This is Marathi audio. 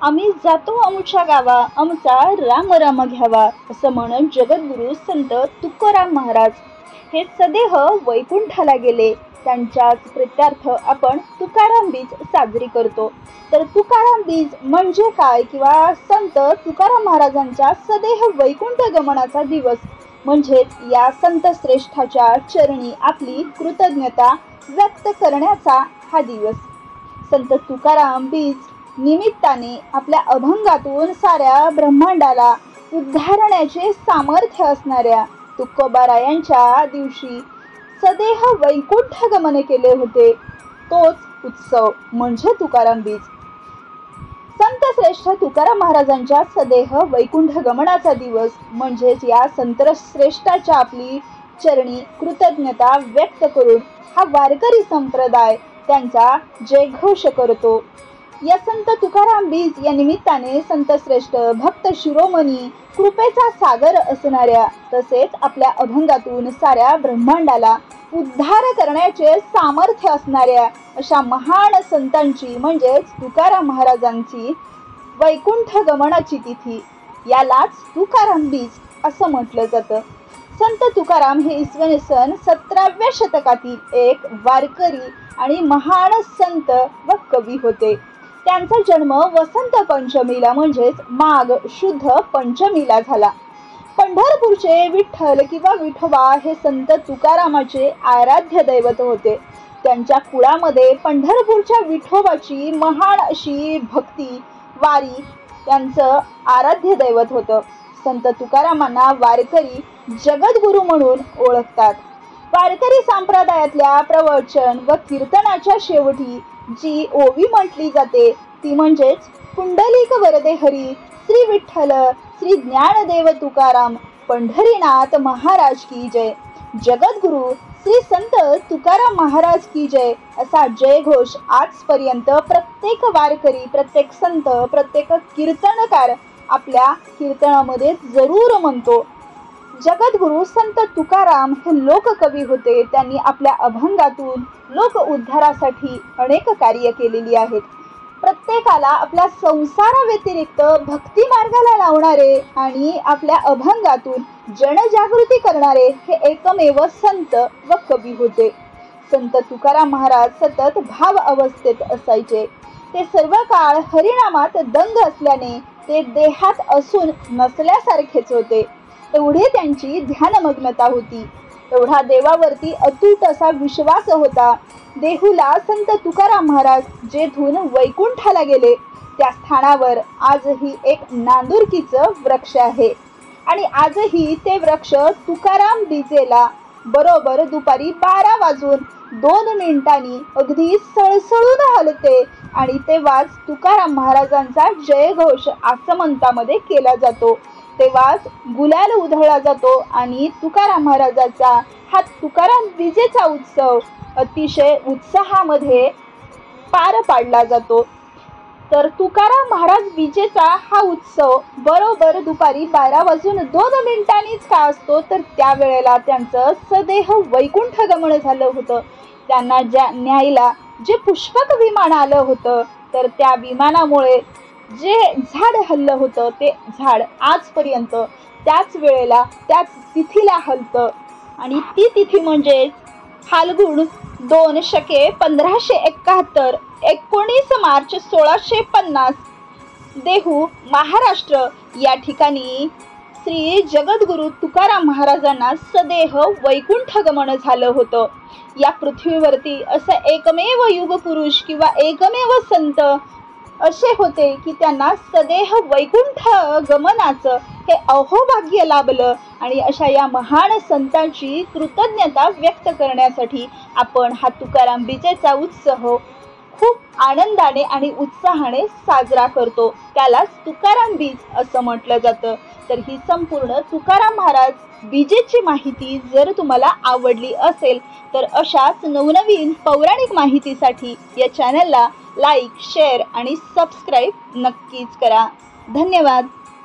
आम्ही जातो अमुच्या गावा, आमचा राम राम घ्यावा, असं म्हणत जगद्गुरु संत तुकाराम महाराज हे सदेह वैकुंठाला गेले. त्यांच्याच प्रित्यर्थ आपण तुकाराम बीज साजरी करतो. तर तुकाराम बीज म्हणजे काय, किंवा संत तुकाराम महाराजांच्या सदेह वैकुंठ गमनाचा दिवस म्हणजेच या संत श्रेष्ठाच्या चरणी आपली कृतज्ञता व्यक्त करण्याचा हा दिवस. संत तुकाराम बीज निमित्ताने आपल्या अभंगातून साऱ्या ब्रह्मांडाला उद्धारण्याचे सामर्थ्य असणाऱ्या तुकोबारायांच्या दिवशी सदेह वैकुंठ गमन केले होते. तोच उत्सव म्हणजे तुकाराम बीज. संत श्रेष्ठ तुकाराम महाराजांच्या सदेह वैकुंठ गमनाचा दिवस म्हणजेच या संत श्रेष्ठाच्या आपली चरणी कृतज्ञता व्यक्त करून हा वारकरी संप्रदाय त्यांचा जयघोष करतो. या संत तुकाराम बीज या निमित्ताने संत श्रेष्ठ भक्त शिरोमणी कृपेचा सागर असणाऱ्या तसेच आपल्या अभंगातून साऱ्या ब्रह्मांडाला उद्धार करण्याचे सामर्थ्य असणाऱ्या अशा महान संतांची म्हणजेच तुकाराम महाराजांची वैकुंठ गमनाची तिथी यालाच तुकाराम बीज असं म्हटलं जातं. संत तुकाराम हे इसवी सन 17व्या शतकातील एक वारकरी आणि महान संत व कवी होते. त्यांचा जन्म वसंत पंचमीला म्हणजेच माघ शुद्ध पंचमीला झाला. पंढरपूरचे विठ्ठल किंवा विठोबा हे संत तुकारामाचे आराध्य दैवत होते. त्यांच्या कुळामध्ये पंढरपूरच्या विठोबाची महान अशी भक्ती वारी त्यांचं आराध्य दैवत होतं. संत तुकारामांना वारकरी जगद्गुरु म्हणून ओळखतात. वारकरी संप्रदायातल्या प्रवचन व कीर्तनाच्या शेवटी जी ओवी म्हटली जाते ती म्हणजेच पुंडलिक वरदे हरी, श्री विठ्ठल, श्री ज्ञानदेव तुकाराम, पंढरीनाथ महाराज की जय, जगद्गुरु श्री संत तुकाराम महाराज की जय असा जयघोष आजपर्यंत प्रत्येक वारकरी, प्रत्येक संत, प्रत्येक कीर्तनकार आपल्या कीर्तनामध्ये जरूर म्हणतो. जगद्गुरु संत तुकाराम हे लोककवी होते. त्यांनी आपल्या अभंगातून लोक उद्धारासाठी अनेक कार्य केलेली आहेत. प्रत्येकाला आपल्या संसाराव्यतिरिक्त भक्ती मार्गाला लावणारे आणि आपल्या अभंगातून जनजागृती करणारे हे एकमेव संत व कवी होते. संत तुकाराम महाराज सतत भाव अवस्थेत असायचे. ते सर्व काळ हरिनामात दंग असल्याने ते देहात असून नसल्यासारखेच होते. एवढी त्यांची ध्यानमग्नता होती. एवढा देवावरती अतूट असा विश्वास होता. देहूला संत तुकाराम महाराज जेथून वैकुंठाला गेले त्या स्थानावर आजही एक नांदुरकीचं वृक्ष आहे आणि आजही ते वृक्ष तुकाराम बीजेला बरोबर दुपारी 12:02 अगदी सळसळून हलते आणि तेव्हाच तुकाराम महाराजांचा जयघोष आसमंतामध्ये केला जातो. तेव्हाच गुलाल उधळला जातो आणि तुकाराम महाराजाचा हा तुकाराम बीजेचा उत्सव अतिशय उत्साहामध्ये पार पाडला जातो. तर तुकाराम महाराज बीजेचा हा उत्सव बरोबर दुपारी 12:02 का असतो, तर त्यावेळेला त्यांचं सदेह वैकुंठ गमन झालं होतं. त्यांना न्यायला जे पुष्पक विमान आलं होतं, तर त्या विमानामुळे जे झाड हललं होतं ते झाड आजपर्यंत त्याच वेळेला त्याच तिथीला हलतं आणि ती तिथी म्हणजे फाल्गुन 2 शके 1571 19 मार्च 1650 देहू महाराष्ट्र या ठिकाणी श्री जगद्गुरु तुकाराम महाराजांना सदेह वैकुंठ गमन झालं होतं. या पृथ्वीवरती असं एकमेव युगपुरुष किंवा एकमेव संत असे होते की त्यांना सदेह वैकुंठ गमनाचं हे अहोभाग्य लाभलं आणि अशा या महान संतांची कृतज्ञता व्यक्त करण्यासाठी आपण हा तुकाराम बीजेचा उत्सव खूप आनंदाने आणि उत्साहाने साजरा करतो. त्यालाच तुकाराम बीज असं म्हटलं जातं. तर ही संपूर्ण तुकाराम महाराज बीजेची माहिती जर तुम्हाला आवडली असेल तर अशाच नवनवीन पौराणिक माहितीसाठी या चॅनलला लाईक, शेअर आणि सबस्क्राईब नक्कीच करा. धन्यवाद.